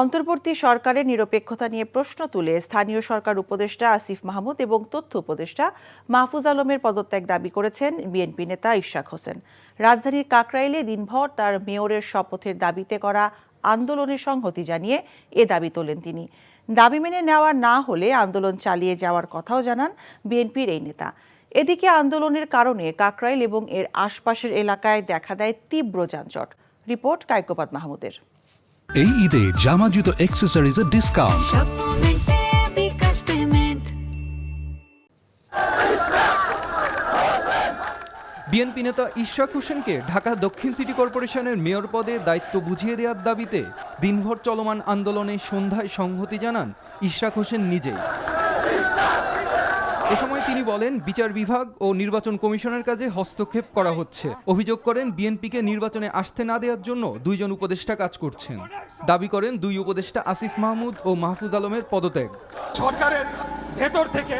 অন্তর্বর্তী সরকারের নিরপেক্ষতা নিয়ে প্রশ্ন তুলে স্থানীয় সরকার উপদেষ্টা আসিফ মাহমুদ এবং তথ্য উপদেষ্টা মাহফুজ আলমের পদত্যাগ দাবি করেছেন বিএনপি নেতা ইশরাক হোসেন। রাজধানীর কাকরাইলে দিনভর তার মেয়রের শপথের দাবিতে করা আন্দোলনের সংহতি জানিয়ে এ দাবি তোলেন তিনি। দাবি মেনে নেওয়া না হলে আন্দোলন চালিয়ে যাওয়ার কথাও জানান বিএনপির এই নেতা। এদিকে আন্দোলনের কারণে কাকরাইল এবং এর আশপাশের এলাকায় দেখা দেয় তীব্র যানজট। রিপোর্ট কায়কোবাদ মাহমুদের। এই ঈদে জামা জুতো অ্যাক্সেসরিজের ডিসকাউন্ট। বিএনপি নেতা ইশরাক হোসেনকে ঢাকা দক্ষিণ সিটি কর্পোরেশনের মেয়র পদে দায়িত্ব বুঝিয়ে দেওয়ার দাবিতে দিনভর চলমান আন্দোলনে সন্ধ্যায় সংহতি জানান ইশরাক হোসেন নিজেই। এ সময় তিনি বলেন, বিচার বিভাগ ও নির্বাচন কমিশনের কাজে হস্তক্ষেপ করা হচ্ছে। অভিযোগ করেন বিএনপিকে নির্বাচনে আসতে না দেওয়ার জন্য দুইজন উপদেষ্টা কাজ করছেন। দাবি করেন দুই উপদেষ্টা আসিফ মাহমুদ ও মাহফুজ আলমের পদত্যাগ। সরকারের ভেতর থেকে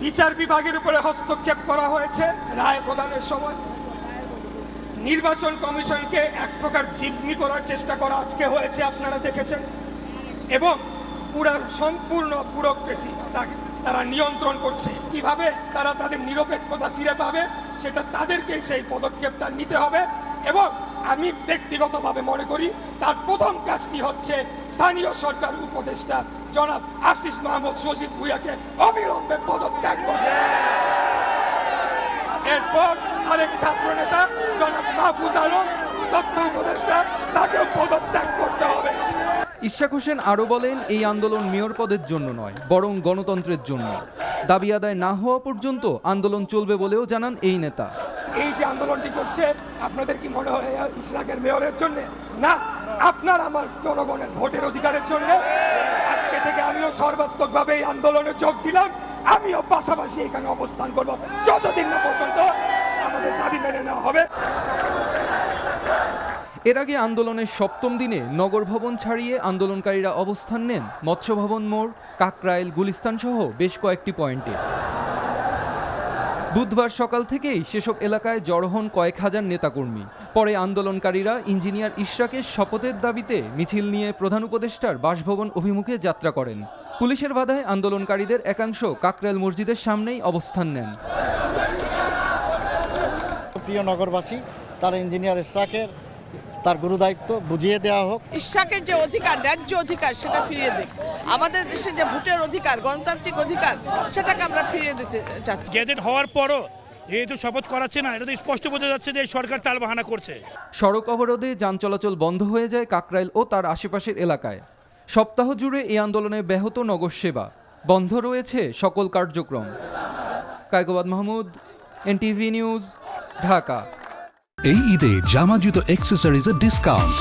বিচার বিভাগের উপরে হস্তক্ষেপ করা হয়েছে রায় প্রদানের সময়। নির্বাচন কমিশনকে এক প্রকার জিম্মি করার চেষ্টা করা আজকে হয়েছে, আপনারা দেখেছেন। এবং সম্পূর্ণ ব্যুরোক্রেসি তারা নিয়ন্ত্রণ করছে। কিভাবে তারা তাদের নিরপেক্ষতা ফিরে পাবে সেটা তাদেরকেই সেই পদক্ষেপটা নিতে হবে। এবং আমি ব্যক্তিগতভাবে মনে করি তার প্রথম কাজটি হচ্ছে স্থানীয় সরকার উপদেষ্টা জনাব আসিফ মাহমুদ সজীব ভুঁইয়াকে অবিলম্বে পদত্যাগ করবে। এরপর আরেক ছাত্র নেতা জনাব মাহফুজ আলম তথ্য উপদেষ্টা, তাকেও পদত্যাগ করতে হবে। ইশরাক হোসেন আরও বলেন, এই আন্দোলন মেয়র পদের জন্য নয়, বরং গণতন্ত্রের জন্য। দাবি আদায় না হওয়া পর্যন্ত আন্দোলন চলবে বলেও জানান এই নেতা। এই যে আন্দোলনটি করছে, আপনাদের কি মনে হয় ইশরাকের মেয়রের জন্য? না, আপনার আমার জনগণের ভোটের অধিকারের জন্য। আজকে থেকে আমিও সর্বাত্মকভাবে এই আন্দোলনে যোগ দিলাম। আমিও পাশাপাশি এখানে অবস্থান করব যতদিন না পর্যন্ত আমাদের দাবি মেনে নেওয়া হবে। এর আগে আন্দোলনের সপ্তম দিনে নগর ভবন ছাড়িয়ে আন্দোলনকারীরা অবস্থান নেন মৎস্য ভবন মোড়, কাকরাইল, গুলিস্তান সহ বেশ কয়েকটি পয়েন্টে। বুধবার সকাল থেকেই সেসব এলাকায় জড়ো হন কয়েক হাজার নেতাকর্মী। পরে আন্দোলনকারীরা ইঞ্জিনিয়ার ইশরাকের শপথের দাবিতে মিছিল নিয়ে প্রধান উপদেষ্টার বাসভবন অভিমুখে যাত্রা করেন। পুলিশের বাধায় আন্দোলনকারীদের একাংশ কাকরাইল মসজিদের সামনেই অবস্থান নেন। প্রিয় নগরবাসী, তার ইঞ্জিনিয়ার ইশরাকের তার গুরুদায়িত্ব বুঝিয়ে দেওয়া হোক। ইশরাকের যে অধিকার, ন্যায্য অধিকার, সেটা ফিরিয়ে দিক। আমাদের দেশে যে ভোটের অধিকার, গণতান্ত্রিক অধিকার, সেটাকে আমরা ফিরিয়ে দিতে চাচ্ছি। গেজেট হওয়ার পরও যেহেতু শপথ করাচ্ছে না, এটা তো স্পষ্ট বোঝা যাচ্ছে যে সরকার তালবাহানা করছে। সড়ক অবরোধে যান চলাচল বন্ধ হয়ে যায় কাকরাইল ও তার আশেপাশের এলাকায়। সপ্তাহ জুড়ে এই আন্দোলনে ব্যাহত নগর সেবা, বন্ধ রয়েছে সকল কার্যক্রম। Kaikobad Mahmud, NTV news, Dhaka. এই ঈদে জামা জুতো অ্যাক্সেসরিজের ডিসকাউন্ট।